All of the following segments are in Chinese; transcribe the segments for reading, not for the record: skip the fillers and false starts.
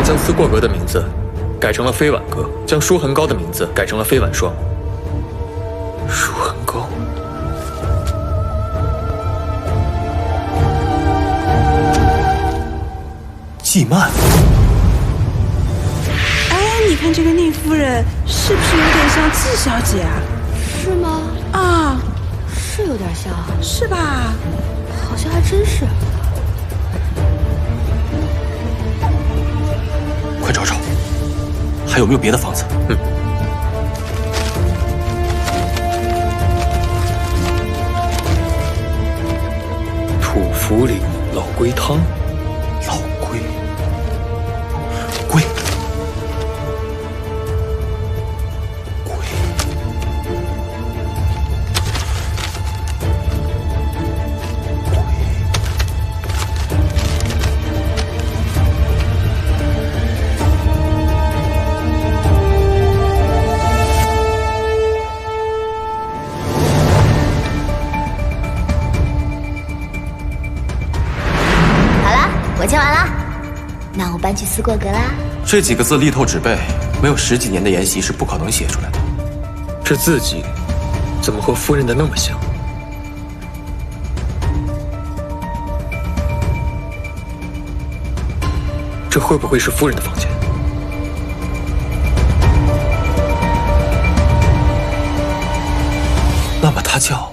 将思过阁的名字改成了飞晚阁，将舒恒高的名字改成了飞晚霜。舒恒高，季曼。哎，你看这个宁夫人是不是有点像季小姐啊？是吗？啊，是有点像，是吧？好像还真是。快找找，还有没有别的房子？土福里老龟汤，老龟，龟，龟，好了，我签完了，那我搬去思过阁啦。这几个字力透纸背，没有10几年的研习是不可能写出来的。这字迹怎么和夫人的那么像？这会不会是夫人的房间？那么他叫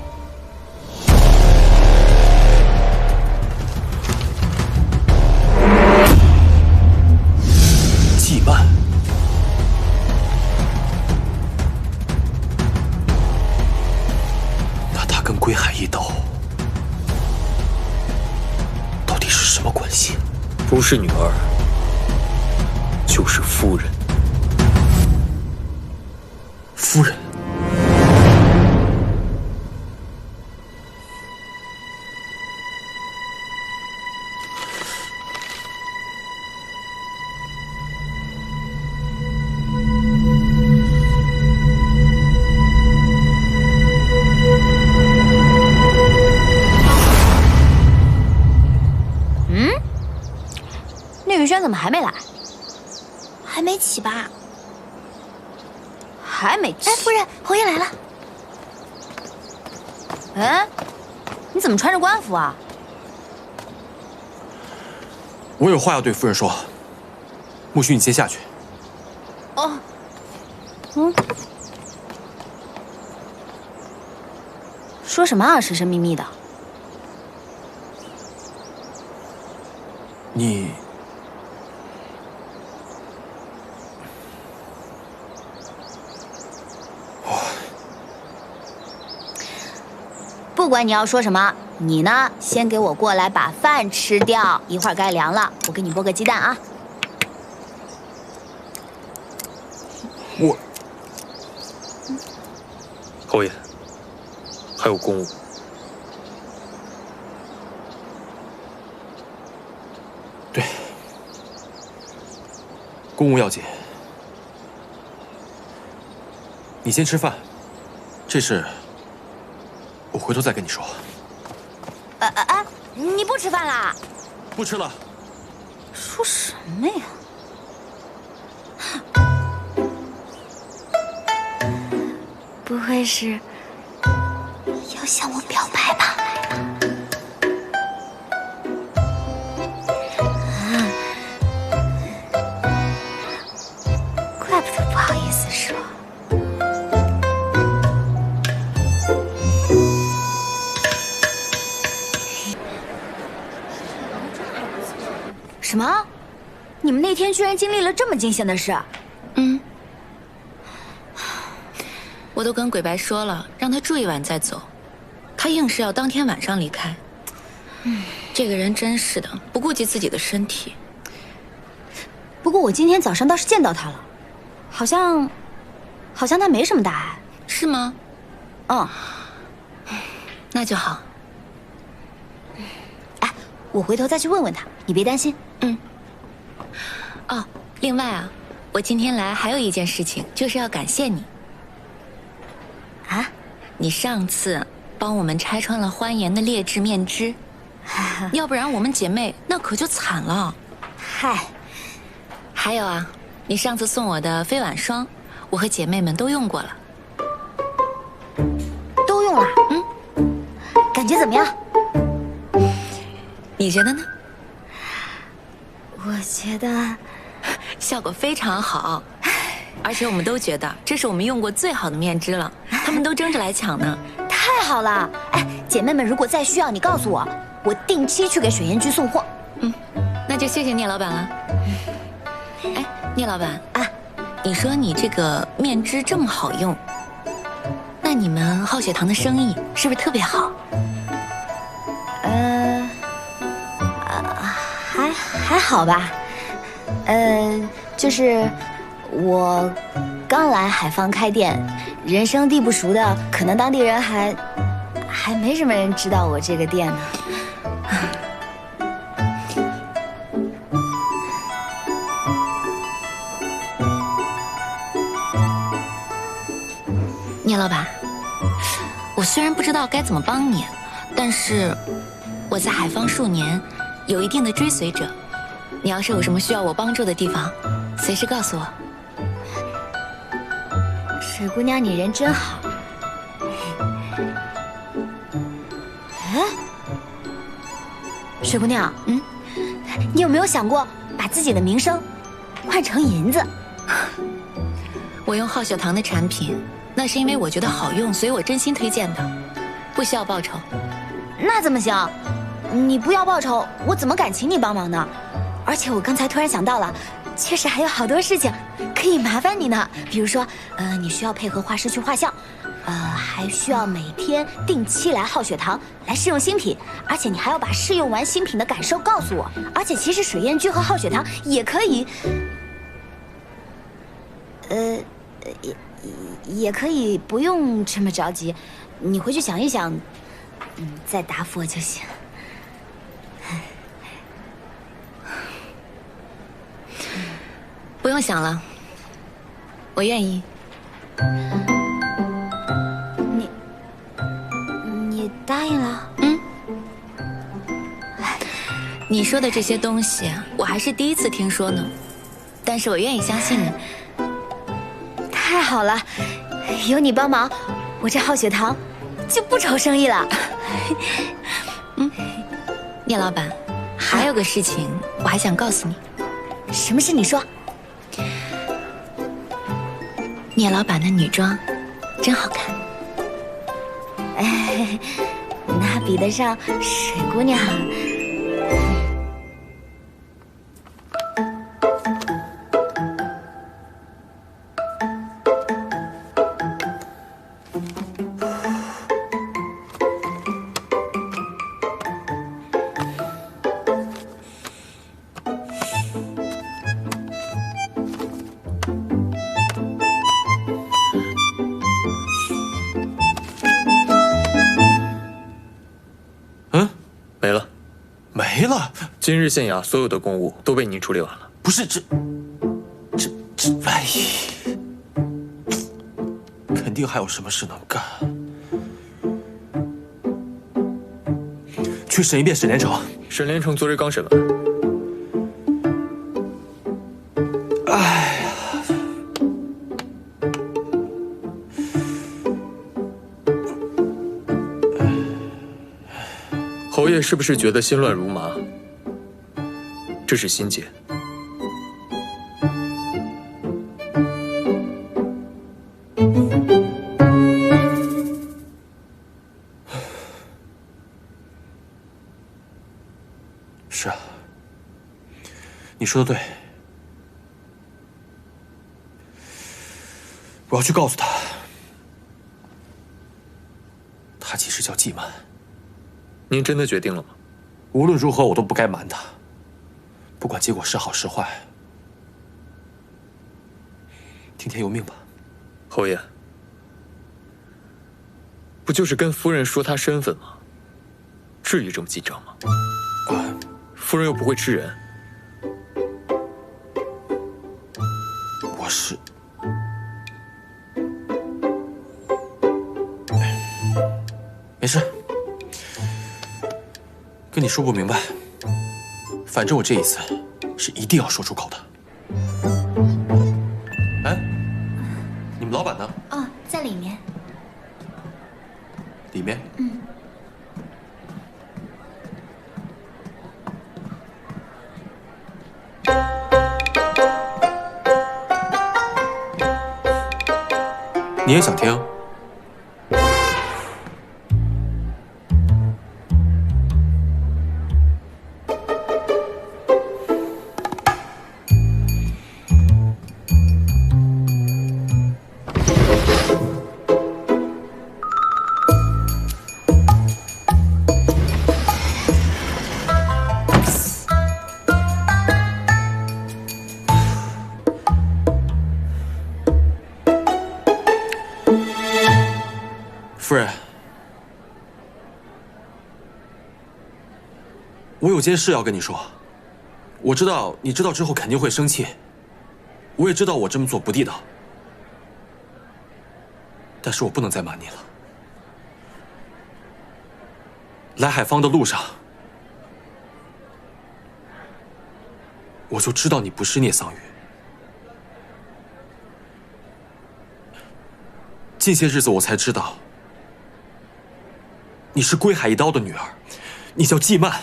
季曼。那他跟归海一刀到底是什么关系？不是女儿，就是夫人。夫人。那雨轩怎么还没来？还没起吧？还没起。哎，夫人，侯爷来了。哎，你怎么穿着官服啊？我有话要对夫人说，穆须你先下去。哦，说什么啊，神神秘秘的。你不管你要说什么，你呢，先给我过来把饭吃掉，一会儿该凉了，我给你剥个鸡蛋啊。我侯爷，还有公务。对，公务要紧，你先吃饭，这事我回头再跟你说。你不吃饭啦？不吃了。说什么呀？不会是要向我表白吧？怪不得不好意思说。什么？你们那天居然经历了这么惊险的事？我都跟鬼白说了，让他住一晚再走，他硬是要当天晚上离开。这个人真是的，不顾及自己的身体。不过我今天早上倒是见到他了，好像他没什么大碍。是吗？嗯，那就好。哎，我回头再去问问他，你别担心。哦，另外啊，我今天来还有一件事情，就是要感谢你。啊？你上次帮我们拆穿了欢颜的劣质面汁，要不然我们姐妹那可就惨了。嗨，还有啊，你上次送我的飞碗霜，我和姐妹们都用过了。都用了？感觉怎么样？你觉得呢？我觉得效果非常好，而且我们都觉得这是我们用过最好的面脂了，他们都争着来抢呢。太好了！哎，姐妹们，如果再需要，你告诉我，我定期去给水烟局送货。那就谢谢聂老板了。哎，聂老板啊，你说你这个面脂这么好用，那你们浩雪堂的生意是不是特别好？还好吧。就是我刚来海方开店，人生地不熟的，可能当地人还没什么人知道我这个店呢。聂老板，我虽然不知道该怎么帮你，但是我在海方数年，有一定的追随者。你要是有什么需要我帮助的地方，随时告诉我。水姑娘，你人真好。哎，水姑娘，你有没有想过把自己的名声换成银子？我用浩雪堂的产品，那是因为我觉得好用，所以我真心推荐的，不需要报酬。那怎么行？你不要报酬，我怎么敢请你帮忙呢？而且我刚才突然想到了，确实还有好多事情可以麻烦你呢。比如说，你需要配合画师去画像，还需要每天定期来浩雪堂来试用新品，而且你还要把试用完新品的感受告诉我。而且其实水燕居和浩雪堂也可以，也可以不用这么着急，你回去想一想，再答复我就行。不用想了，我愿意。你答应了？你说的这些东西，我还是第一次听说呢，但是我愿意相信你。太好了，有你帮忙，我这浩雪堂就不愁生意了。聂老板，还有个事情我还想告诉你。什么事？你说。聂老板的女装真好看。哎，那比得上水姑娘。没了。今日县衙所有的公务都被您处理完了。不是哎，肯定还有什么事能干。去审一遍沈连城。沈连城昨日刚审完。哎呀，侯爷是不是觉得心乱如麻？这是心结。是啊，你说的对，我要去告诉他，他其实叫季曼。您真的决定了吗？无论如何，我都不该瞒他，不管结果是好是坏，听天由命吧。侯爷，不就是跟夫人说他身份吗？至于这么紧张吗？夫人又不会吃人。我是……没事，跟你说不明白，反正我这一次是一定要说出口的。哎，你们老板呢？哦，在里面。里面。你也想听？夫人，我有件事要跟你说。我知道你知道之后肯定会生气，我也知道我这么做不地道，但是我不能再瞒你了。来海方的路上，我就知道你不是聂桑榆。近些日子我才知道。你是归海一刀的女儿，你叫季曼。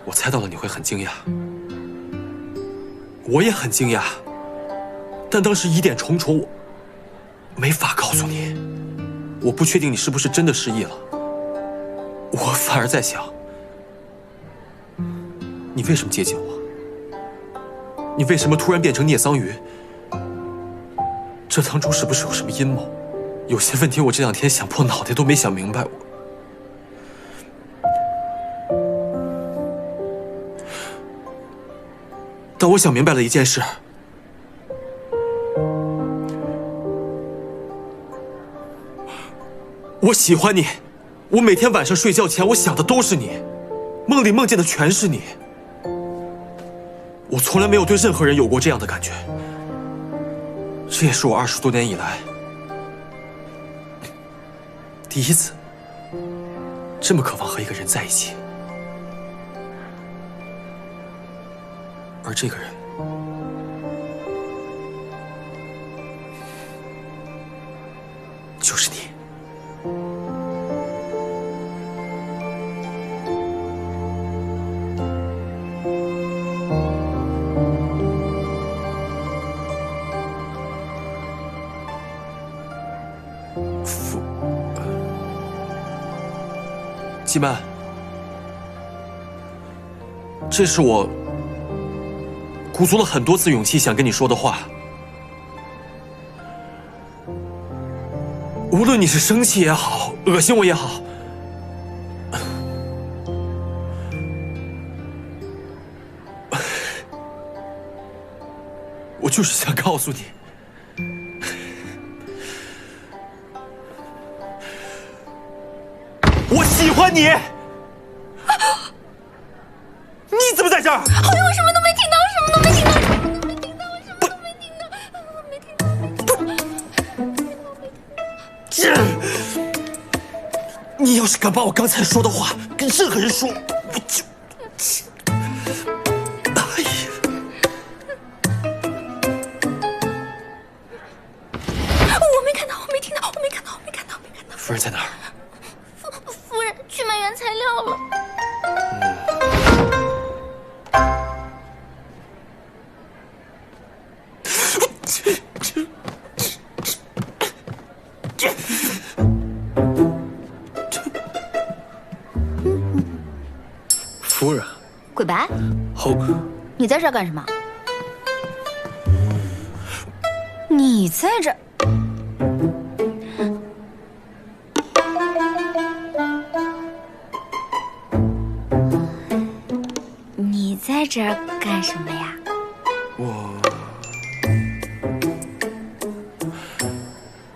我猜到了你会很惊讶，我也很惊讶，但当时疑点重重，我没法告诉你。我不确定你是不是真的失忆了，我反而在想，你为什么接近我？你为什么突然变成聂桑榆？这当中是不是有什么阴谋？有些问题我这两天想破脑袋都没想明白。但我想明白了一件事，我喜欢你，我每天晚上睡觉前我想的都是你，梦里梦见的全是你。我从来没有对任何人有过这样的感觉。这也是我20多年以来第一次这么渴望和一个人在一起，而这个人就是你。季曼，这是我鼓足了很多次勇气想跟你说的话。无论你是生气也好，恶心我也好，我就是想告诉你，我喜欢你！你怎么在这儿？好像我什么都没听到，什么都没听到，什么都没听到，什么都没听到，我没听到，没听到，没听到。你要是敢把我刚才说的话跟任何人说，我就……哎呀！我没看到，我没听到，我没看到，我没看到，没看到。夫人在哪儿？夫人去买原材料了。夫人，鬼白，后你在这儿干什么？你在这儿？你在这儿干什么呀？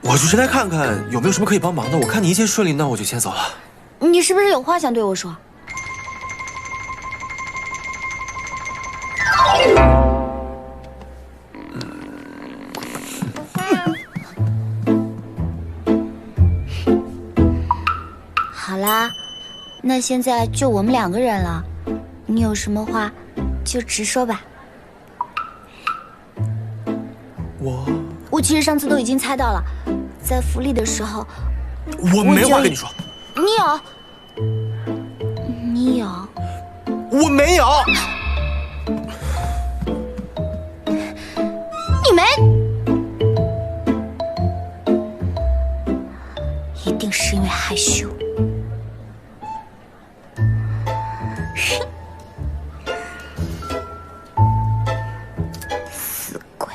我就是来看看有没有什么可以帮忙的。我看你一切顺利，那我就先走了。你是不是有话想对我说？好啦，那现在就我们2个人了，你有什么话就直说吧。我其实上次都已经猜到了，在福利的时候，我没话跟你说。你有？我没有。你没？一定是因为害羞。死鬼，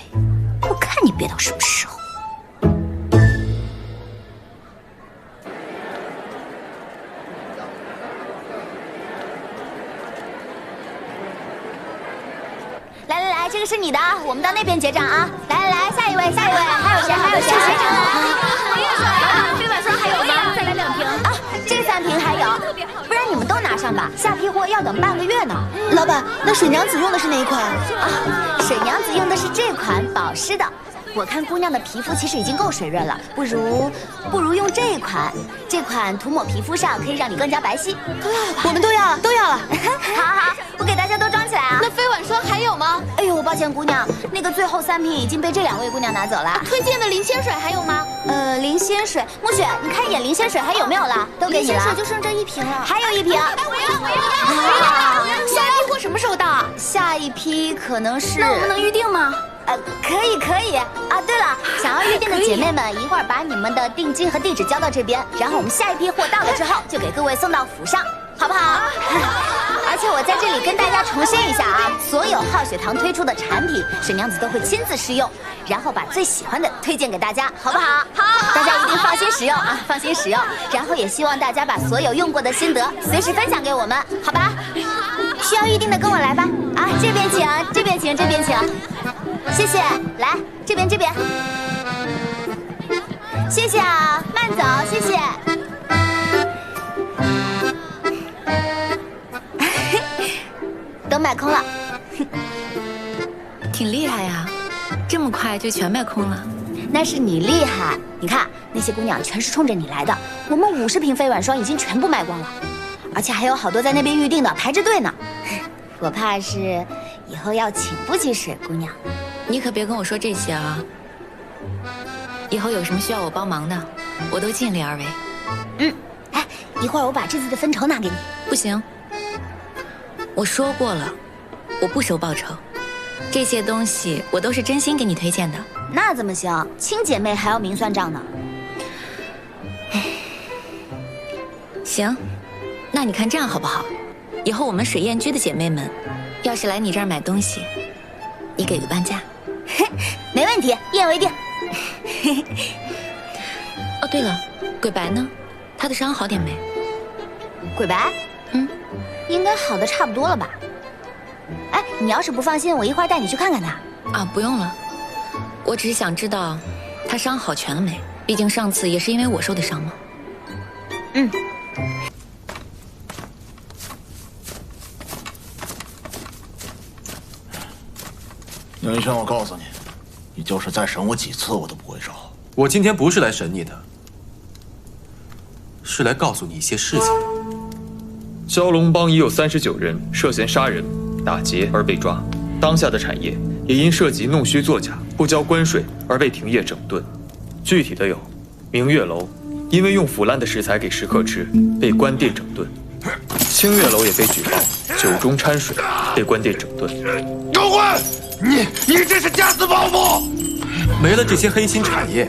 我看你憋到什么时候。来，这个是你的，我们到那边结账啊！来，下一位，还有谁？我也说了，飞碗霜还有吗？再来2瓶啊！这3瓶还有，不然你们都拿上吧，下批货要等半个月呢。老板，那水娘子用的是哪一款？啊，水娘子用的是这款保湿的。我看姑娘的皮肤其实已经够水润了，不如用这款。这款涂抹皮肤上可以让你更加白皙。都要了吧？我们都要了。好，我给大家都装起来啊。那飞碗霜还有吗？哎呦，抱歉姑娘，那个最后3瓶已经被这2位姑娘拿走了。推荐的灵仙水还有吗？灵仙水，暮雪，你看一眼灵仙水还有没有了？都给你了。灵仙水就剩这1瓶了。还有1瓶。哎，我要！下一批货什么时候到？下一批可能是。那我们能预定吗？可以啊！对了，想要预定的姐妹们，一会儿把你们的定金和地址交到这边，然后我们下一批货到了之后，就给各位送到府上，好不好？而且我在这里跟大家重申一下啊，所有浩雪堂推出的产品，水娘子都会亲自试用，然后把最喜欢的推荐给大家，好不好？好，大家一定放心使用啊，放心使用。然后也希望大家把所有用过的心得随时分享给我们，好吧？需要预定的跟我来吧！啊，这边请。谢谢，来这边，谢谢啊，慢走，谢谢。都卖空了，挺厉害呀，这么快就全卖空了。那是你厉害，你看那些姑娘全是冲着你来的，我们50瓶飞碗霜已经全部卖光了，而且还有好多在那边预定的，排着队呢。我怕是以后要请不起水姑娘。你可别跟我说这些啊！以后有什么需要我帮忙的，我都尽力而为。哎，一会儿我把这次的分酬拿给你。不行，我说过了，我不收报酬。这些东西我都是真心给你推荐的。那怎么行？亲姐妹还要明算账呢。行，那你看这样好不好？以后我们水燕居的姐妹们，要是来你这儿买东西，你给个半价。没问题，一言为定。哦，对了，鬼白呢？他的伤好点没？鬼白？应该好的差不多了吧？哎，你要是不放心，我一会儿带你去看看他。啊，不用了，我只是想知道他伤好全了没？毕竟上次也是因为我受的伤嘛。宁轩，我告诉你，你就是再审我几次，我都不会饶。我今天不是来审你的，是来告诉你一些事情。蛟龙帮已有39人涉嫌杀人、打劫而被抓，当下的产业也因涉及弄虚作假、不交关税而被停业整顿。具体的有：明月楼因为用腐烂的食材给食客吃，被关店整顿；清月楼也被举报酒中掺水，被关店整顿。狗混！你这是假死报复！没了这些黑心产业，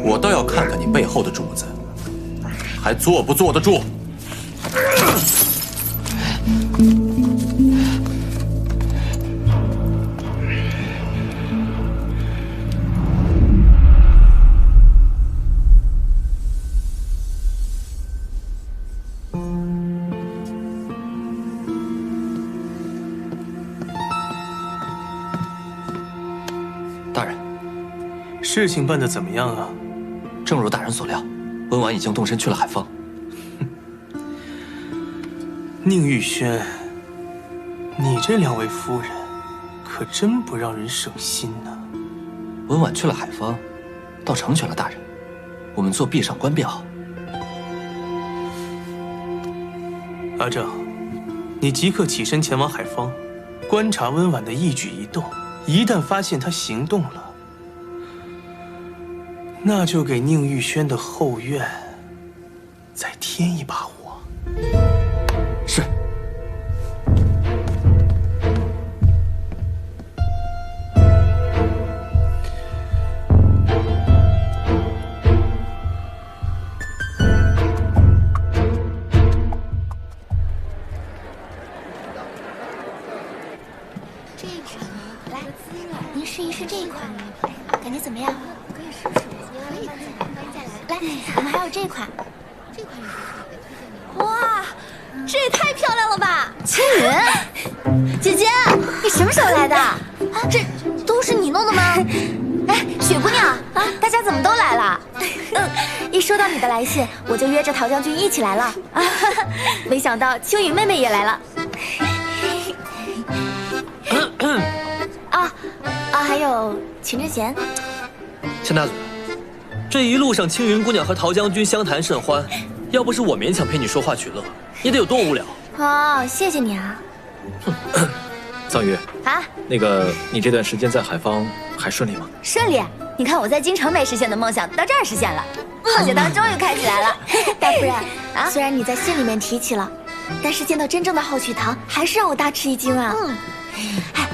我倒要看看你背后的主子还坐不坐得住。大人，事情办得怎么样啊？正如大人所料，温婉已经动身去了海方。宁玉轩，你这2位夫人可真不让人省心呐。温婉去了海方，倒成全了大人。我们做壁上观便好。阿正，你即刻起身前往海方，观察温婉的一举一动。一旦发现他行动了，那就给宁玉轩的后院再添一把火。是。这一款来，您试一试这一款，感觉怎么样？可以试试。来，我们还有这款，哇，这也太漂亮了吧！青云，姐姐，你什么时候来的？啊，这都是你弄的吗？哎，雪姑娘啊，大家怎么都来了？一收到你的来信，我就约着陶将军一起来了。啊，没想到青云妹妹也来了。还有秦之贤。钱大嘴，这一路上青云姑娘和陶将军相谈甚欢，要不是我勉强陪你说话取乐，你得有多无聊。哦，谢谢你啊。桑榆啊，那个你这段时间在海方还顺利吗？顺利。你看我在京城没实现的梦想，到这儿实现了，好学堂终于开起来了。大夫人啊，虽然你在信里面提起了，但是见到真正的后学堂，还是让我大吃一惊啊。哎。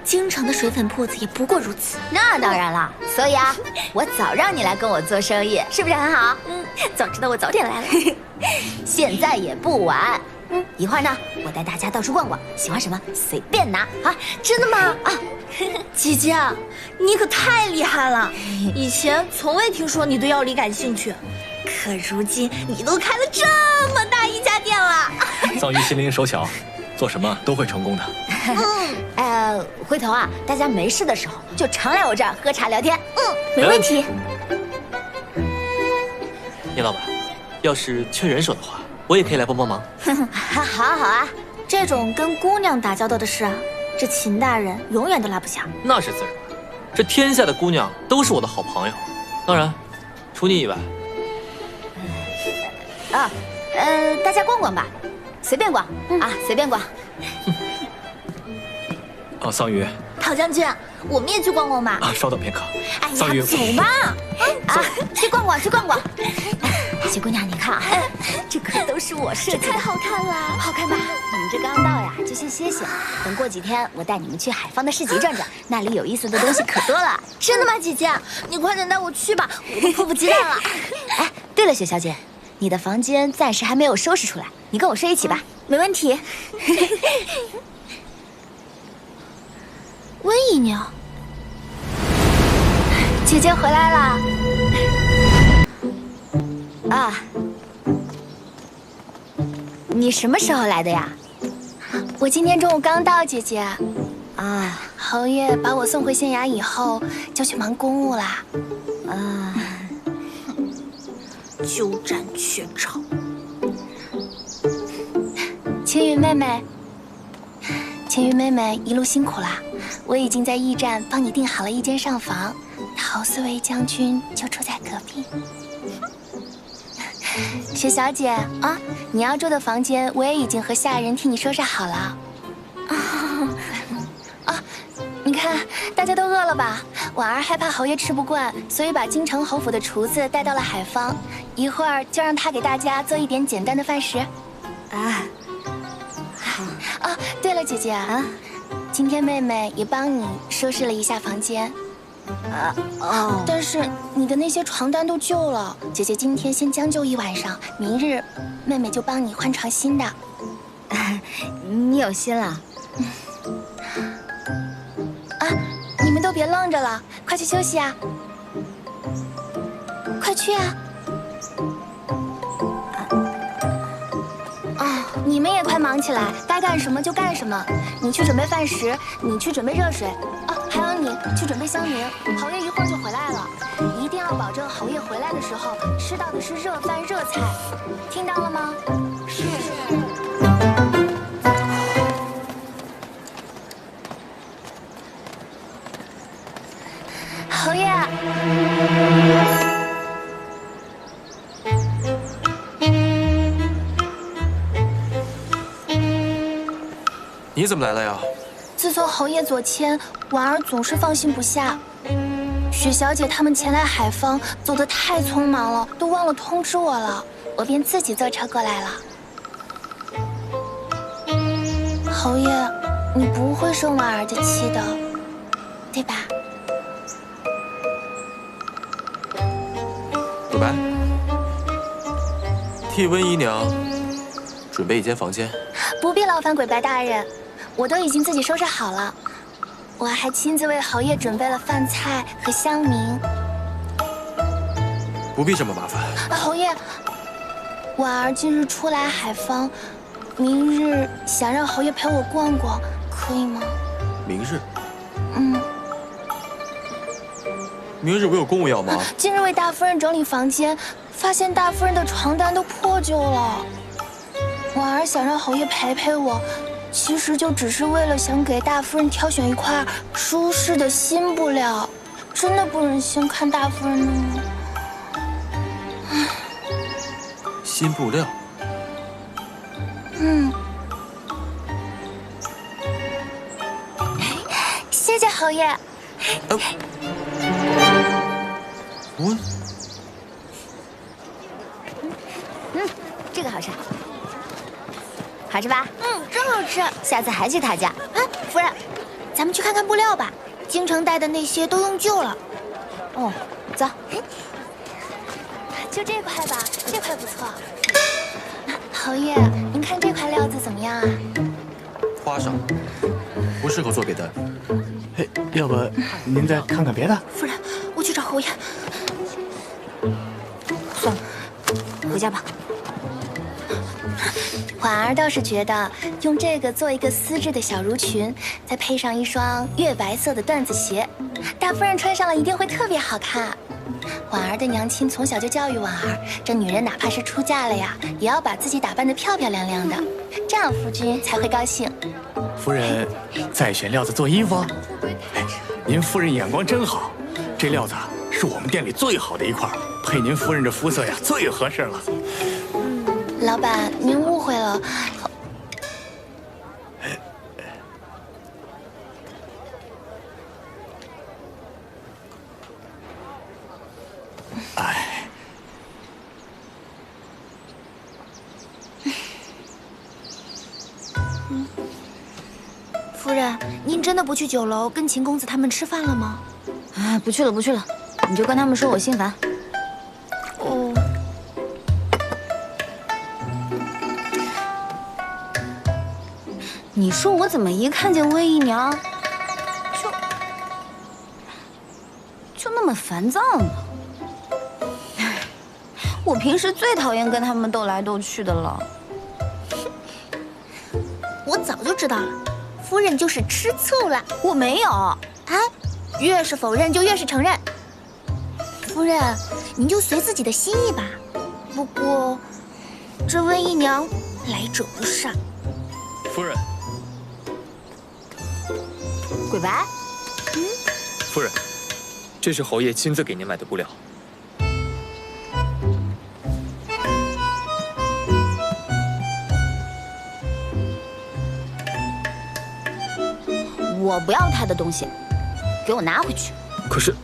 京城的水粉铺子也不过如此。那当然了，所以啊，我早让你来跟我做生意，是不是很好？早知道我早点来了。现在也不晚。一会儿呢，我带大家到处逛逛，喜欢什么随便拿啊！真的吗？啊，姐姐，你可太厉害了！以前从未听说你对药理感兴趣，可如今你都开了这么大一家店了。桑榆心灵手巧，做什么都会成功的。回头啊，大家没事的时候就常来我这儿喝茶聊天。没问题。聂老板，要是缺人手的话，我也可以来帮帮忙。好啊，这种跟姑娘打交道的事啊，这秦大人永远都拉不下。那是自然，这天下的姑娘都是我的好朋友，当然，除你以外。大家逛逛吧，随便逛啊，随便逛。桑榆，陶将军，我们也去逛逛吧。稍等片刻。哎呀，桑榆，走吧。去逛逛，去逛逛。雪姑娘，你看啊，这可都是我设计的，太好看了，好看吧？你们这刚到呀，就先歇歇。等过几天，我带你们去海方的市集转转，那里有意思的东西可多了。真的吗，姐姐？你快点带我去吧，我都迫不及待了。哎，对了，雪小姐，你的房间暂时还没有收拾出来，你跟我睡一起吧。没问题。温姨娘，姐姐回来了。啊，你什么时候来的呀？我今天中午刚到，姐姐。啊，侯爷把我送回县衙以后，就去忙公务啦。啊，鸠占鹊巢。青云妹妹，青云妹妹一路辛苦啦。我已经在驿站帮你订好了一间上房，陶四卫将军就住在隔壁。雪小姐啊，你要住的房间我也已经和下人替你收拾好了。你看大家都饿了吧？婉儿害怕侯爷吃不惯，所以把京城侯府的厨子带到了海方，一会儿就让他给大家做一点简单的饭食。好。对了，姐姐啊。今天妹妹也帮你收拾了一下房间，但是你的那些床单都旧了，姐姐今天先将就一晚上，明日妹妹就帮你换床新的。你有心了。你们都别愣着了，快去休息啊！快去啊！你们也快忙起来，该干什么就干什么。你去准备饭食，你去准备热水，还有你去准备香茗。侯爷一会儿就回来了，一定要保证侯爷回来的时候吃到的是热饭热菜，听到了吗？是。侯爷。你怎么来了呀？自从侯爷左迁，婉儿总是放心不下。许小姐他们前来海坊，走得太匆忙了，都忘了通知我了，我便自己坐车过来了。侯爷，你不会生婉儿的气的，对吧？鬼白，替温姨娘准备一间房间。不必劳烦鬼白大人，我都已经自己收拾好了。我还亲自为侯爷准备了饭菜和香茗。不必这么麻烦。侯爷，婉儿今日初来海坊，明日想让侯爷陪我逛逛，可以吗？明日？嗯。明日我有公务要忙。今日为大夫人整理房间，发现大夫人的床单都破旧了。婉儿想让侯爷陪陪我，其实就只是为了想给大夫人挑选一块舒适的新布料，真的不忍心看大夫人呢。新布料。嗯。谢谢侯爷。温。这个好吃。好吃吧？真好吃。下次还去他家。夫人，咱们去看看布料吧。京城带的那些都用旧了。哦，走。就这块吧，这块不错。侯爷，您看这块料子怎么样啊？花哨，不适合做别的。嘿，要不您再看看别的？夫人，我去找侯爷。算了，回家吧。婉儿倒是觉得用这个做一个丝质的小襦裙，再配上一双月白色的缎子鞋，大夫人穿上了一定会特别好看。婉儿的娘亲从小就教育婉儿，这女人哪怕是出嫁了呀，也要把自己打扮得漂漂亮亮的，这样夫君才会高兴。夫人在选料子做衣服？哎，您夫人眼光真好，这料子是我们店里最好的一块，配您夫人这肤色呀，最合适了。老板，您误会了。哎，夫人，您真的不去酒楼跟秦公子他们吃饭了吗？哎，不去了，不去了，你就跟他们说我心烦。哦。你说我怎么一看见温姨娘，就那么烦躁呢？我平时最讨厌跟他们斗来斗去的了。我早就知道了，夫人就是吃醋了。我没有。哎，越是否认就越是承认。夫人，您就随自己的心意吧。不过，这温姨娘来者不善。夫人。鬼白，夫人，这是侯爷亲自给您买的布料。我不要他的东西，给我拿回去。可是，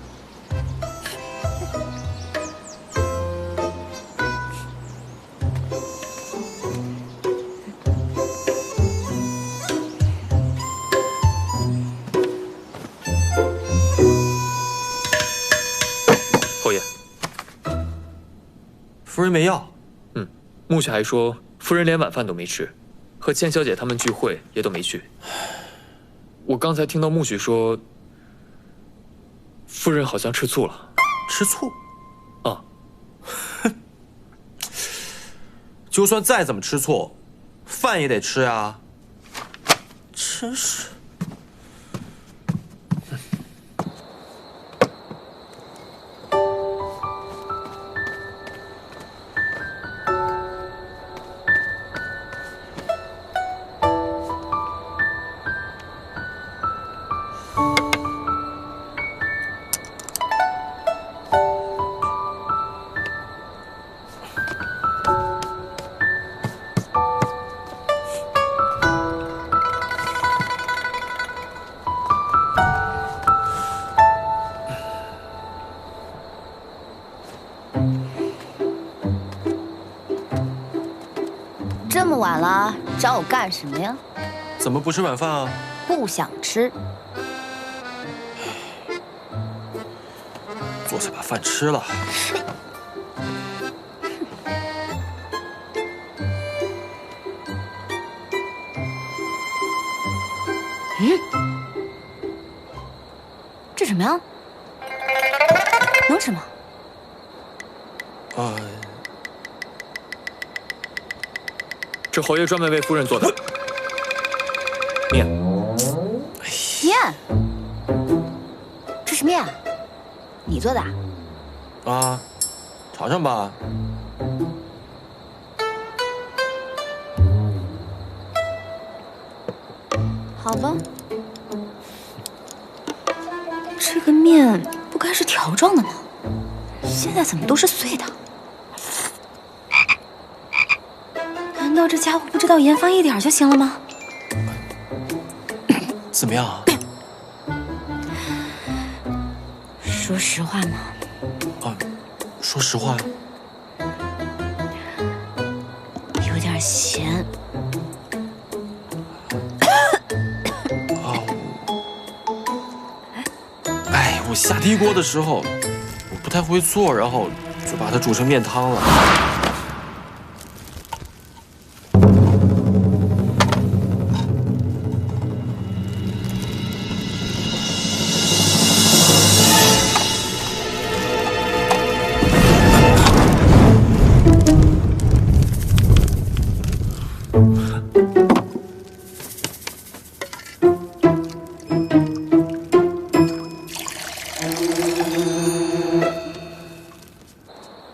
侯爷，夫人没要。穆许还说，夫人连晚饭都没吃，和千小姐他们聚会也都没去。我刚才听到穆许说，夫人好像吃醋了。吃醋？啊，就算再怎么吃醋，饭也得吃啊。真是。了，找我干什么呀？怎么不吃晚饭啊？不想吃。坐下把饭吃了。这什么呀？能吃吗？这侯爷专门为夫人做的面。面？这是面？你做的？啊，尝尝吧。好吧。这个面不该是条状的吗？现在怎么都是碎的？难道这家伙不知道盐放一点就行了吗？怎么样啊？说实话嘛。说实话。有点咸。我下低锅的时候，我不太会做，然后就把它煮成面汤了。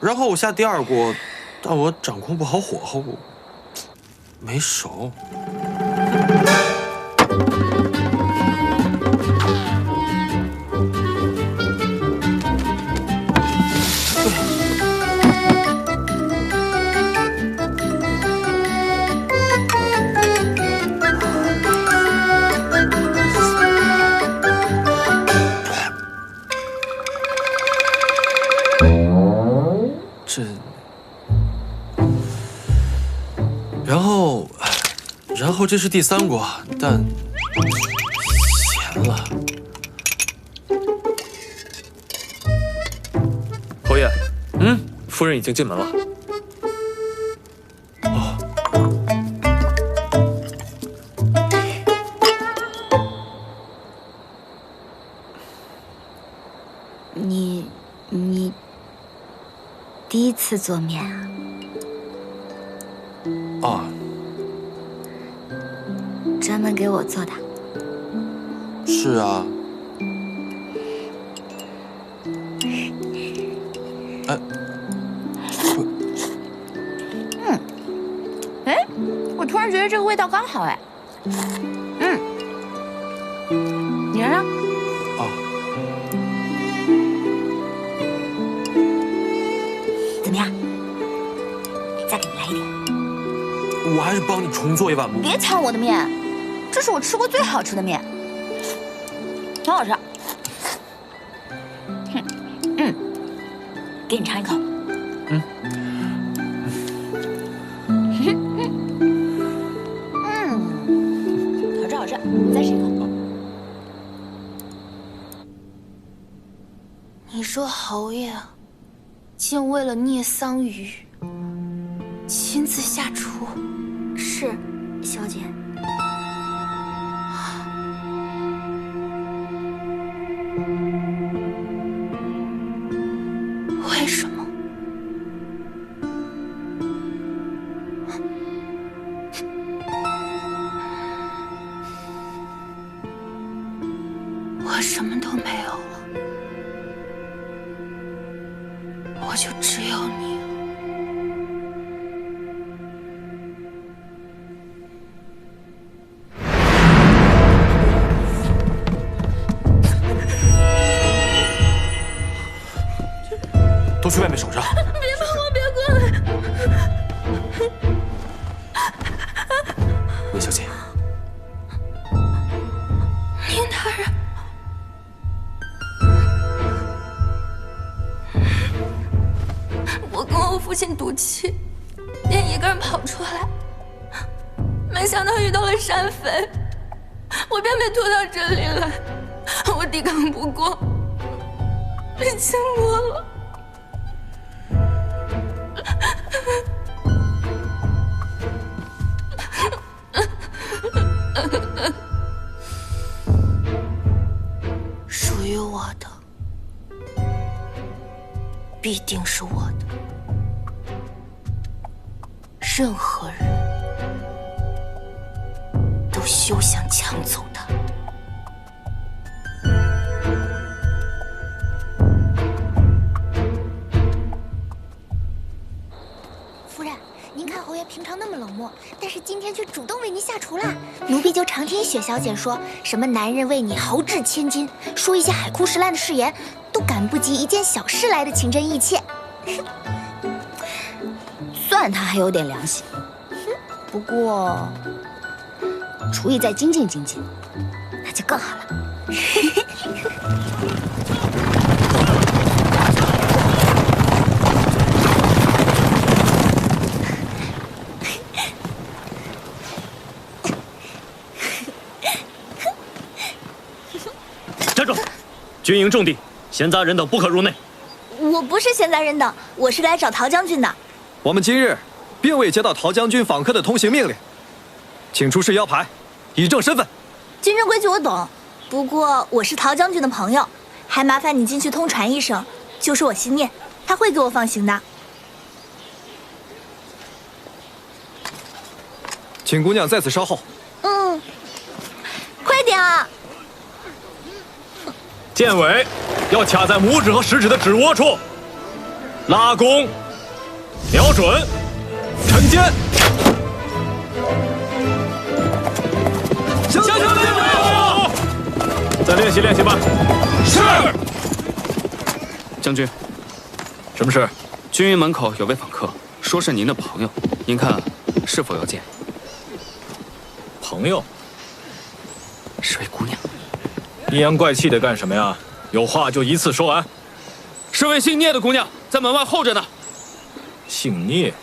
然后我下第二锅，但我掌控不好火候，没熟。然后这是第三锅，但咸了。侯爷，夫人已经进门了。哦。你第一次做面啊？啊。专门给我做的。是啊。我突然觉得这个味道刚好哎。你尝尝。怎么样？再给你来一点。我还是帮你重做一碗吧。别抢我的面。这是我吃过最好吃的面，很好吃。给你尝一口。好吃好吃，再吃一口。你说侯爷竟为了聂桑榆亲自下厨？是，小姐。为什么？我什么都没有了，我就只有你了。都去外面守着。别碰我，别过来！魏小姐，宁大人，我跟我父亲赌气，连一个人跑出来，没想到遇到了山匪，我便被拖到这里来。我抵抗不过，被擒过了。属于我的，必定是我的。任何人都休想抢走它。夫人，您看侯爷平常那么冷漠，但是今天却主动为您下厨啦。奴婢就常听雪小姐说什么男人为你豪掷千金，说一些海枯石烂的誓言，都赶不及一件小事来的情真意切。算他还有点良心，不过厨艺再精进精进，那就更好了。站住！军营重地，闲杂人等不可入内。我不是闲杂人等，我是来找陶将军的。我们今日并未接到陶将军访客的通行命令，请出示腰牌，以证身份。军政规矩我懂，不过我是陶将军的朋友，还麻烦你进去通传一声，就是我心念，他会给我放行的。请姑娘在此稍候。嗯，快点啊！箭尾要卡在拇指和食指的指窝处，拉弓，瞄准，沉肩。将军加油！再练习练习吧。是。将军，什么事？军营门口有位访客，说是您的朋友，您看是否要见？朋友，是位姑娘。阴阳怪气的干什么呀？有话就一次说完。是位姓聂的姑娘，在门外候着呢。姓聂。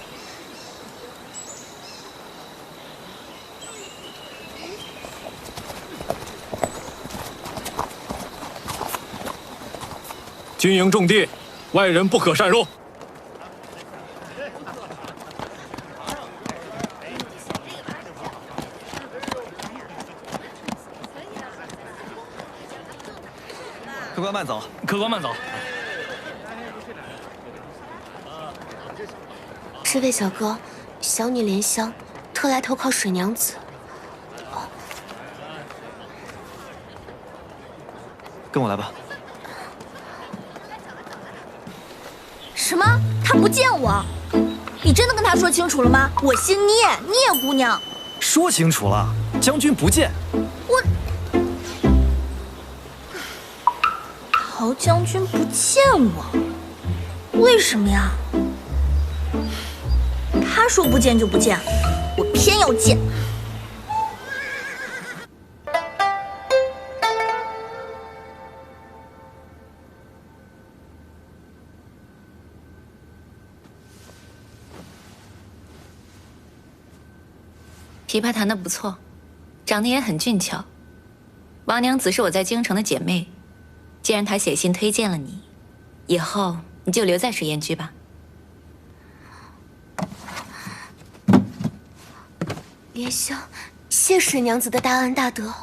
军营重地，外人不可擅入。客官慢走，客官慢走。这位小哥，小女莲香，特来投靠水娘子。跟我来吧。什么？他不见我？你真的跟他说清楚了吗？我姓聂，聂姑娘。说清楚了，将军不见。陶将军不见我，为什么呀？他说不见就不见，我偏要见。琵琶弹得不错，长得也很俊俏。王娘子是我在京城的姐妹，既然她写信推荐了你，以后你就留在水燕居吧。莲香，谢水娘子的大恩大德。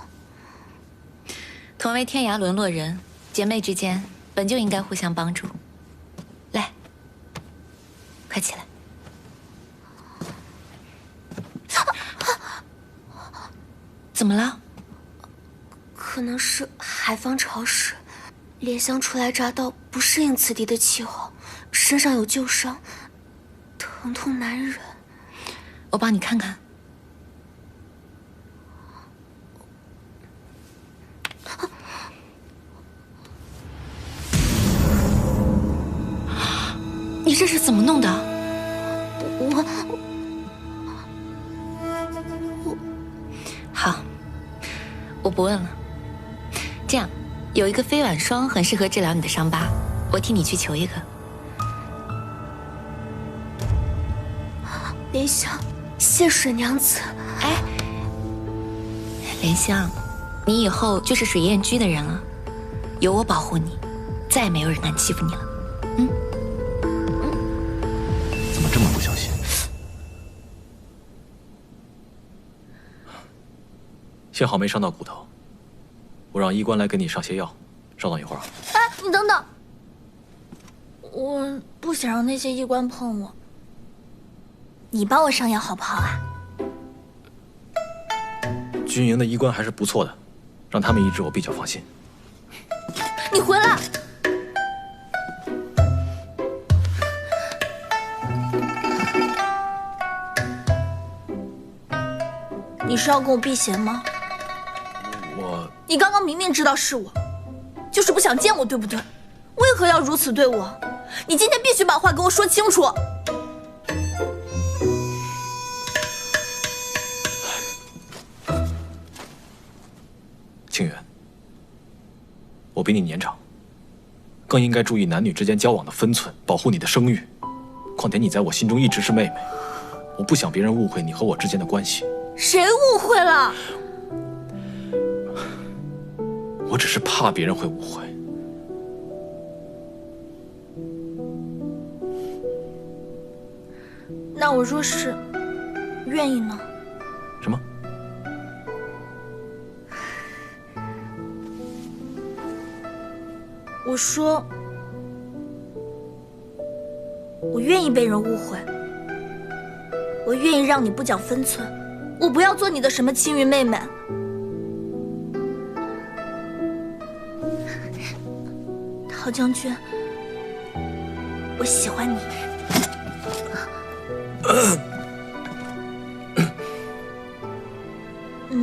同为天涯沦落人，姐妹之间本就应该互相帮助。来，快起来。怎么了？可能是海方潮湿，莲香初来乍到，不适应此地的气候，身上有旧伤，疼痛难忍。我帮你看看。你这是怎么弄的？好，我不问了。这样，有一个飞碗霜很适合治疗你的伤疤，我替你去求一个。莲香，谢水娘子。哎，莲香，你以后就是水燕居的人了，有我保护你，再也没有人敢欺负你了。怎么这么不小心？幸好没伤到骨头，我让医官来给你上些药，稍等一会儿啊。哎，你等等，我不想让那些医官碰我，你帮我上药好不好啊？军营的医官还是不错的，让他们医治我比较放心。你回来！你是要跟我避嫌吗？你刚刚明明知道是我，就是不想见我，对不对？为何要如此对我？你今天必须把话给我说清楚。清源，我比你年长，更应该注意男女之间交往的分寸，保护你的声誉。况且你在我心中一直是妹妹，我不想别人误会你和我之间的关系。谁误会了？我只是怕别人会误会。那我若是愿意呢？什么？我说，我愿意被人误会，我愿意让你不讲分寸，我不要做你的什么青云妹妹。陶将军，我喜欢你。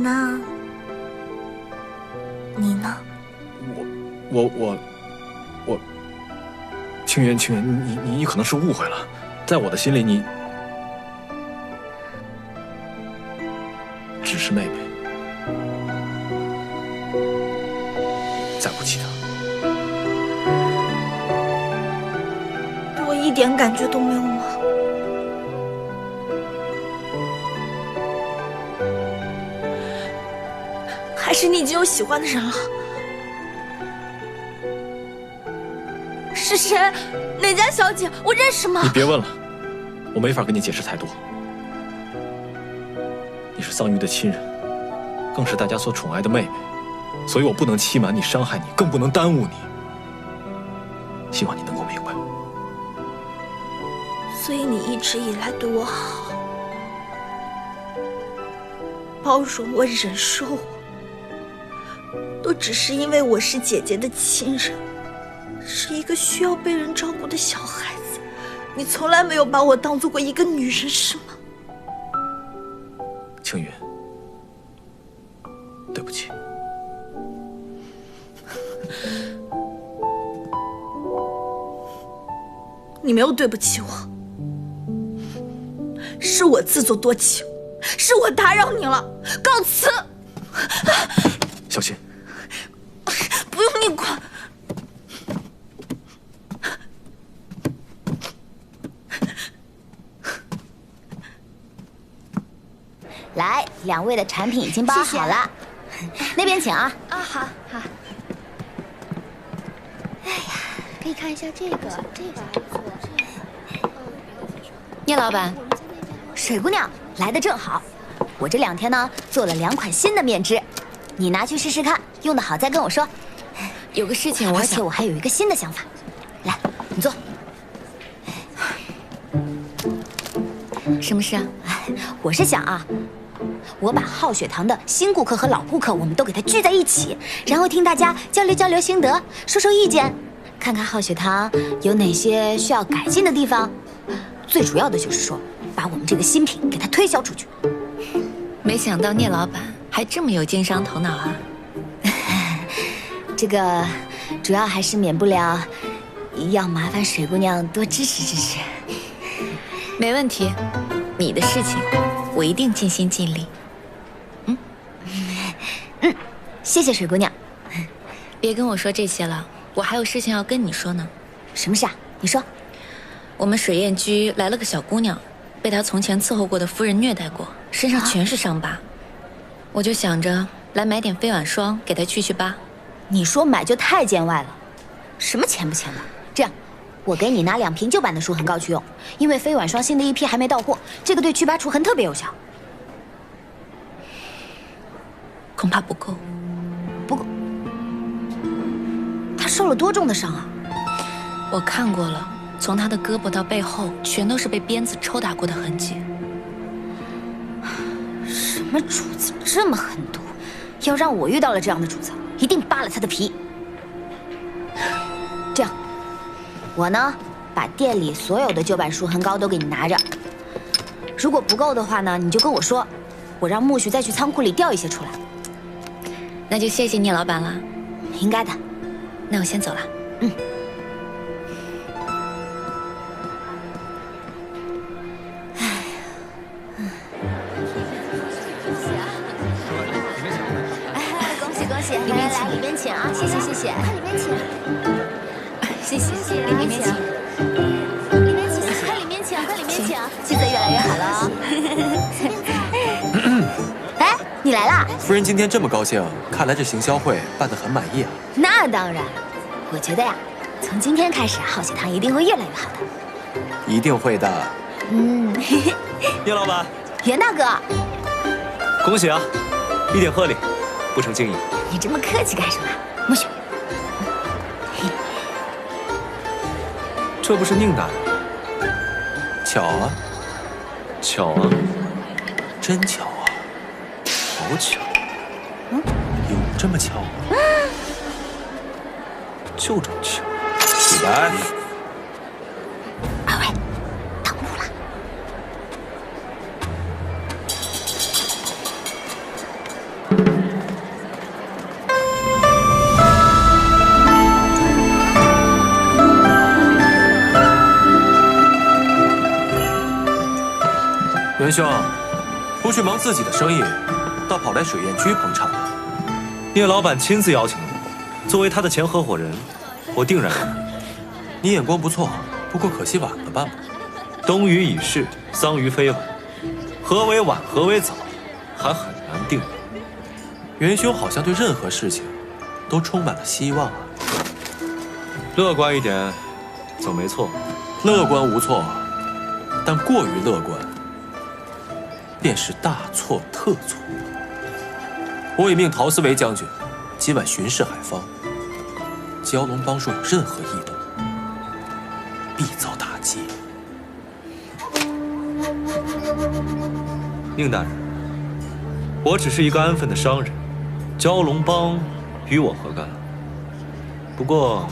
那，你呢？我，清源，你可能是误会了，在我的心里你只是妹妹，再无其他。对我一点感觉都没有吗？还是你已经有喜欢的人了？是谁？哪家小姐？我认识吗？你别问了，我没法跟你解释太多。你是桑榆的亲人，更是大家所宠爱的妹妹，所以我不能欺瞒你、伤害你，更不能耽误你。希望你能够明白。所以你一直以来对我好，包容我、忍受我，都只是因为我是姐姐的亲人，是一个需要被人照顾的小孩子。你从来没有把我当做过一个女人，是吗？青云，对不起。你没有对不起我，是我自作多情，是我打扰你了，告辞。小心。不用你管。来，两位的产品已经包好了，那边请啊。啊，好好。哎呀，可以看一下这个还不错。聂老板，水姑娘来的正好，我这2天呢做了2款新的面脂，你拿去试试看，用得好再跟我说。有个事情而且我还有一个新的想法，来，你坐。什么事啊？我是想啊，我把浩雪堂的新顾客和老顾客，我们都给他聚在一起，然后听大家交流交流心得，说说意见，看看浩雪堂有哪些需要改进的地方。最主要的就是说，把我们这个新品给它推销出去。没想到聂老板还这么有经商头脑啊！这个主要还是免不了要麻烦水姑娘多支持支持。没问题，你的事情我一定尽心尽力。谢谢水姑娘。别跟我说这些了，我还有事情要跟你说呢。什么事啊？你说。我们水燕居来了个小姑娘，被她从前伺候过的夫人虐待过，身上全是伤疤。我就想着来买点飞晚霜给他去疤。你说买就太见外了，什么钱不钱的？这样，我给你拿2瓶旧版的舒痕膏去用，因为飞晚霜新的一批还没到货，这个对祛疤除痕特别有效。恐怕不够。不够。他受了多重的伤啊？我看过了，从他的胳膊到背后，全都是被鞭子抽打过的痕迹。什么主子这么狠毒？要让我遇到了这样的主子，一定扒了他的皮。这样，我呢，把店里所有的旧版舒痕膏都给你拿着。如果不够的话呢，你就跟我说，我让木须再去仓库里调一些出来。那就谢谢聂老板了。应该的。那我先走了。嗯。恭喜！来，里边请啊！谢谢，快里边请。谢谢，里面请。里面请，快里面请，快里面请。气色越来越好了哦。哎，你来啦！夫人今天这么高兴，看来这行销会办得很满意啊。那当然，我觉得呀，从今天开始，浩雪堂一定会越来越好的。一定会的。嗯。聂老板，袁大哥，恭喜啊！一点贺礼，不成敬意。你这么客气干什么？木雪，这不是宁大人？巧啊，巧啊，真巧啊，好巧。有这么巧吗？就这么巧。起来。二位，到路了。元兄，不去忙自己的生意，倒跑来水燕居捧场了。聂老板亲自邀请我，作为他的前合伙人，我定然来。你眼光不错，不过可惜晚了吧？冬雨已逝，桑榆非晚，何为晚，何为早，还很难定论。元兄好像对任何事情都充满了希望啊。乐观一点，总没错。乐观无错，但过于乐观，便是大错特错。我已命陶思维将军今晚巡视海方，蛟龙帮若有任何异动，必遭打击。宁大人，我只是一个安分的商人，蛟龙帮与我何干？不过，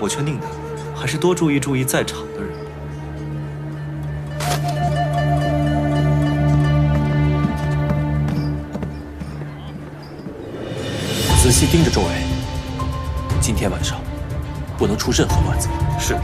我劝宁大人还是多注意注意在场的人。仔细盯着周围，今天晚上不能出任何乱子。是。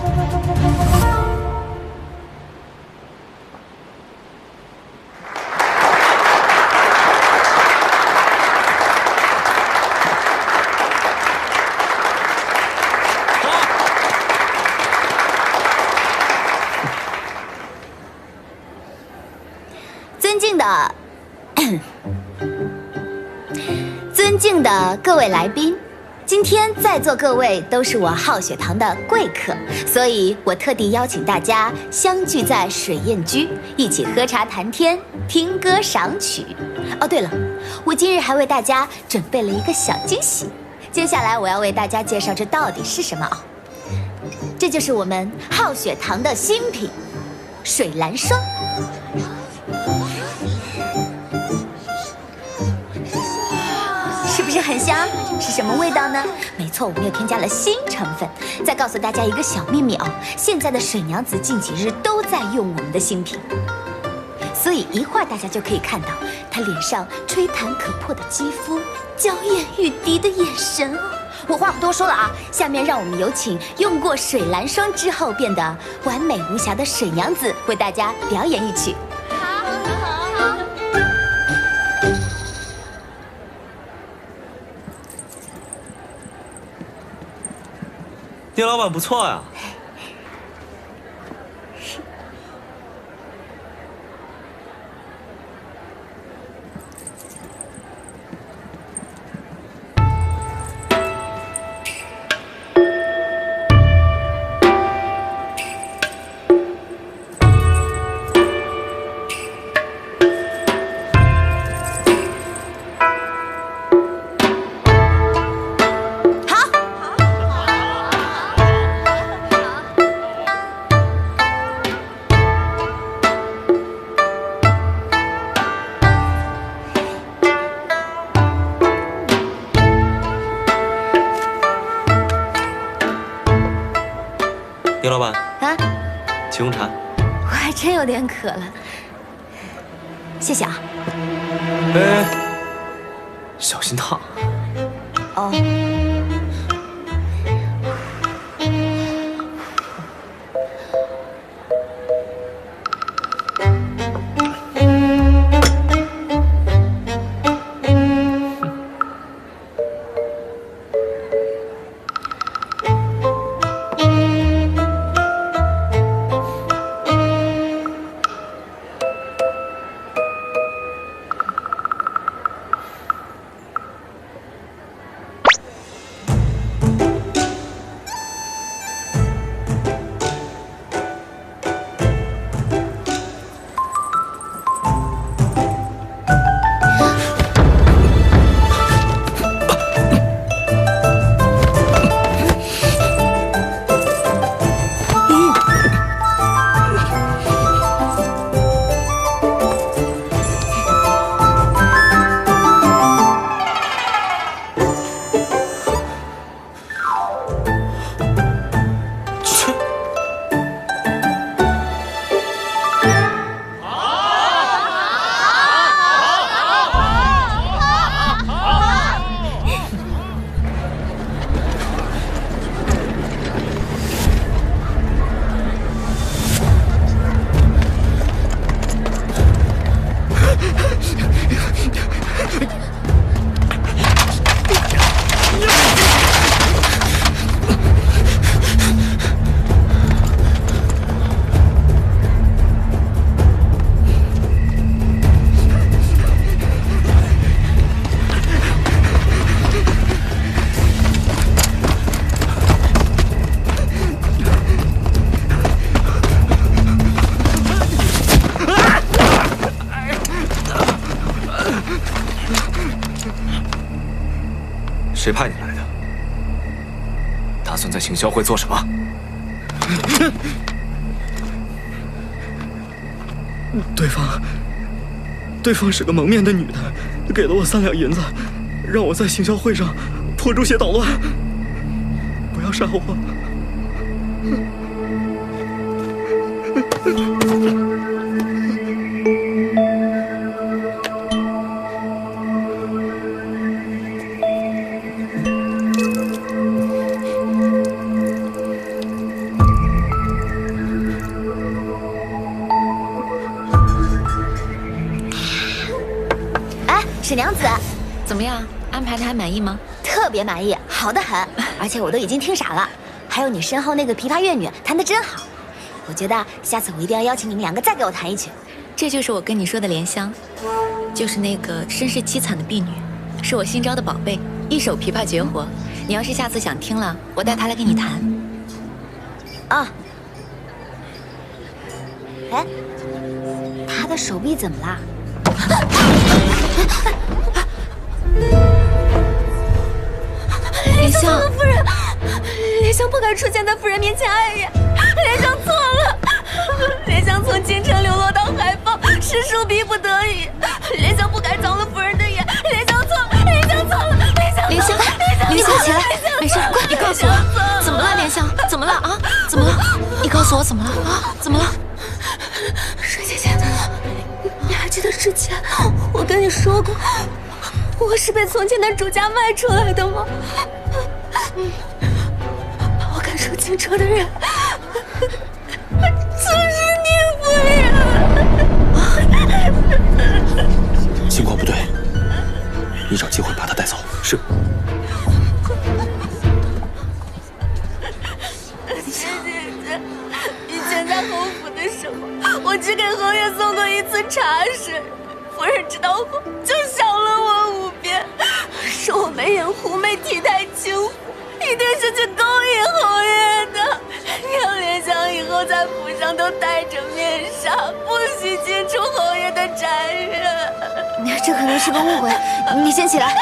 尊敬的各位来宾，今天在座各位都是我浩雪堂的贵客，所以我特地邀请大家相聚在水燕居，一起喝茶谈天，听歌赏曲。哦，对了，我今日还为大家准备了一个小惊喜，接下来我要为大家介绍这到底是什么啊？这就是我们浩雪堂的新品水蓝霜。是不是很香？是什么味道呢？没错，我们又添加了新成分。再告诉大家一个小秘密哦，现在的水娘子近几日都在用我们的新品，所以一会儿大家就可以看到她脸上吹弹可破的肌肤，娇艳欲滴的眼神哦。我话不多说了啊，下面让我们有请用过水蓝霜之后变得完美无瑕的水娘子为大家表演一曲。聂老板不错呀。聂老板啊，请用茶。我还真有点渴了，谢谢啊。哎，小心烫。哦。谁派你来的？打算在行销会做什么？对方是个蒙面的女的，给了我3两银子，让我在行销会上泼猪血捣乱。不要杀我！沈娘子，怎么样？安排的还满意吗？特别满意，好得很，而且我都已经听傻了。还有你身后那个琵琶乐女弹得真好，我觉得下次我一定要邀请你们2个再给我弹一曲。这就是我跟你说的莲香，就是那个身世凄惨的婢女，是我新招的宝贝，一手琵琶绝活。你要是下次想听了，我带她来给你弹。啊，哎，她的手臂怎么啦？莲香夫人，莲香不该出现在夫人面前碍眼，莲香错了。莲香从京城流落到海坊，实属逼不得已。莲香不该脏了夫人的眼，莲香错了，莲香错了，莲香，莲香起来，没事，快，你告诉我，怎么了，莲香？怎么了啊？怎么了？你告诉我怎么了啊？怎么了？水姐姐，你还记得之前我跟你说过，我是被从前的主家卖出来的吗？把我赶上京城的人，就是你夫人。情况不对，你找机会把他带走。是。姐姐，以前在侯府的时候，我只给侯爷送过1次茶水，夫人知道后就赏了我5鞭，说我眉眼狐媚，体态轻浮，一定是去勾引侯爷的，让莲香以后在府上都戴着面纱，不许进出侯爷的宅院。这可能是个误会，你先起来。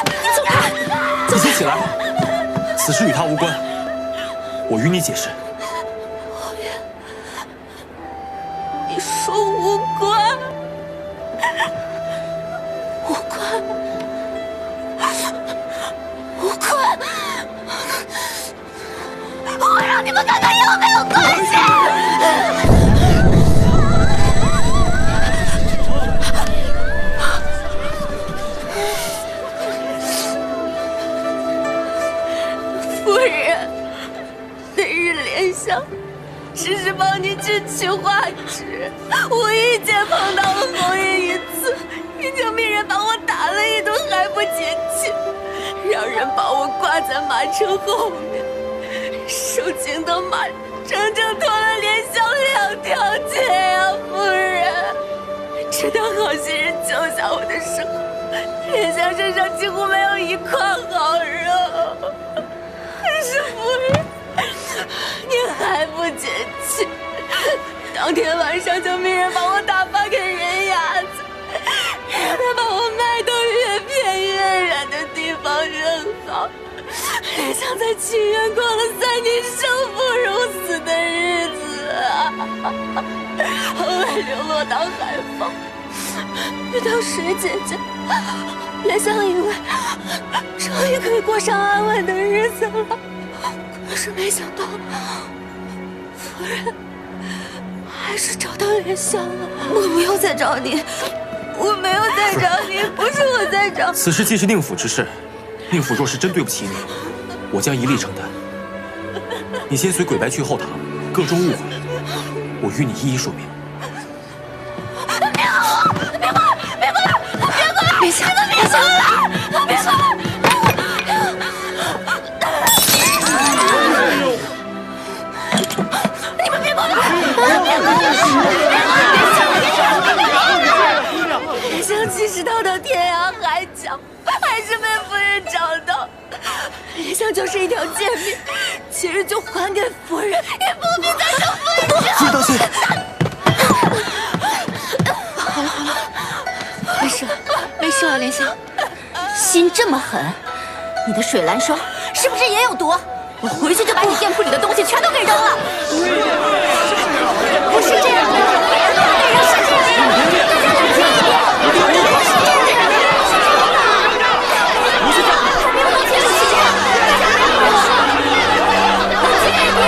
你走开！你先起来，此事与他无关，我与你解释。侯爷，你说无关？无关？无关？夫人！让你们看看有没有关系。夫人，那日莲香只是帮你去取画纸，无意间碰到了侯爷一次，你就命人把我打了一顿还不解气，让人把我挂在马车后面，受惊的马整整拖了莲香2条街呀！夫人，直到好心人救下我的时候，莲香身上几乎没有一块好肉。可是夫人，你还不解气，当天晚上就命人把我打发给人牙子，让他把我卖到越偏越远的地方扔好。莲香在清远过了3年生不如死的日子啊！后来流落到海坊，遇到水姐姐，莲香以为终于可以过上安稳的日子了，可是没想到，夫人还是找到莲香了。我不要再找你，我没有再找你，不是我在找。此事既是宁府之事，宁府若是真对不起你，我将一力承担。你先随鬼白去后堂，各中误会，我与你一一说明。别好，别过来，别过来，别过来！莲香，别过来，别过来！你们别过来！别过来！莲香即使逃到天涯海角，还是被夫人找到。莲香就是一条贱命，今日就还给夫人，也不必再受夫人。夫人当心！好了好了，没事了，没事了，莲香。心这么狠，你的水蓝霜是不是也有毒？我回去就把你店铺里的东西全都给扔了。不是这样的，对人是这样的，大家冷静一点。不是这样的，不是这样的，还没有到天是这样，大家别胡说，冷静一点。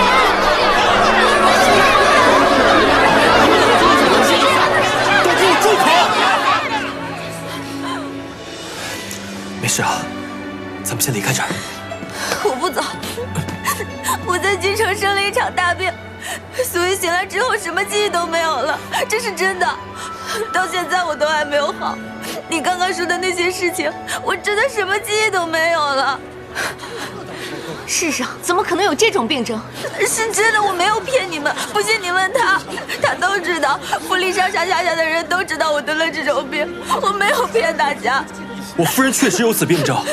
都给我住口！没事啊，咱们先离开这儿。我不走，我在京城生了一场大病，所以醒来之后什么记忆都没有了，这是真的。到现在我都还没有好。你刚刚说的那些事情，我真的什么记忆都没有了。世上怎么可能有这种病症？是真的，我没有骗你们。不信你问他，他都知道。府里上上下下的人都知道我得了这种病，我没有骗大家。我夫人确实有此病症，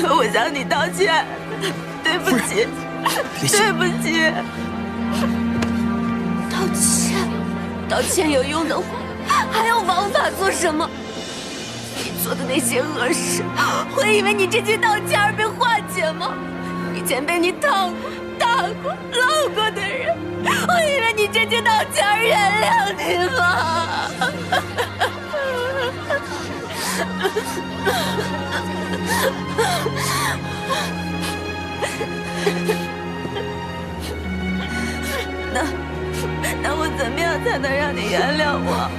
但我向你道歉，对不起，对不起。道歉有用的话，还要王法做什么？你做的那些恶事，会因为你这句道歉而被化解吗？以前被你烫过、打过、闹过的人，会因为你这句道歉而原谅你吗？那我怎么样才能让你原谅我？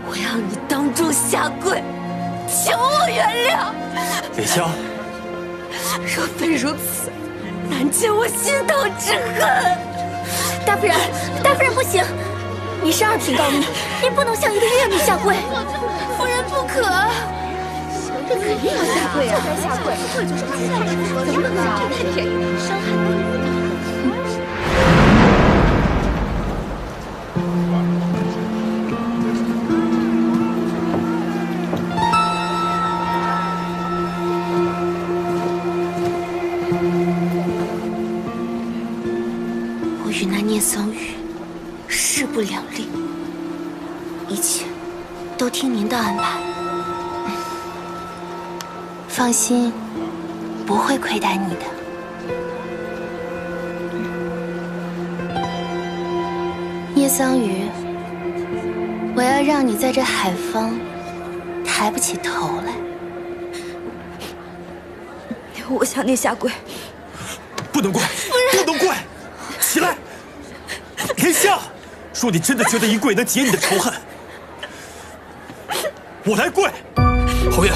我要你当众下跪，求我原谅。莲香，若非如此，难解我心头之恨。大夫人，大夫人不行，你是2品高明，你不能向一个月女下跪。夫人不可。这肯定要下跪啊！就该下跪，这就是太师说的，怎么可能？这太便宜了，伤害到你。我与那聂桑榆势不两立，一切都听您的安排。放心，不会亏待你的。聂桑榆，我要让你在这海坊抬不起头来。我向你下跪。不能跪，不能跪！起来，莲香，说你真的觉得一跪能解你的仇恨？我来跪。侯爷，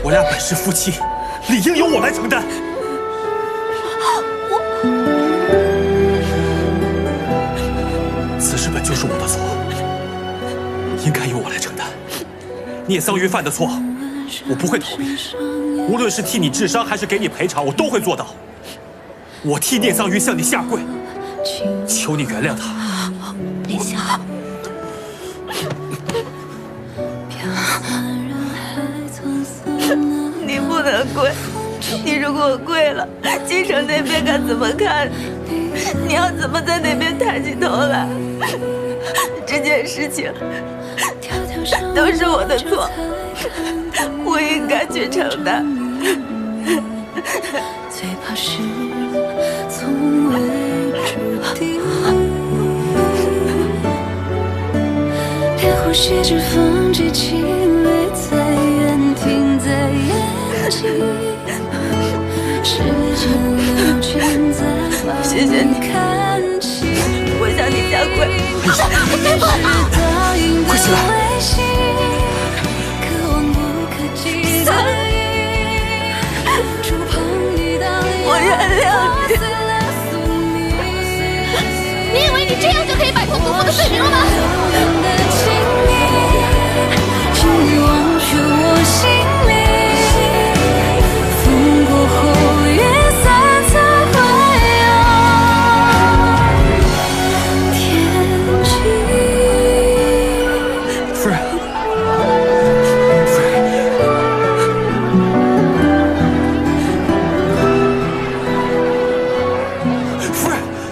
我俩本是夫妻，理应由我来承担。此事本就是我的错，应该由我来承担。聂桑昀犯的错，我不会逃避。无论是替你治伤，还是给你赔偿，我都会做到。我替聂桑昀向你下跪，求你原谅他。莲香，你不能跪，你如果跪了，京城那边该怎么看你？你要怎么在那边抬起头来？这件事情都是我的错，我应该去承担。最怕是从未注定，连呼吸只放弃气味在眼停在眼睛，时间流进在把谢谢你，看清。我向你下跪。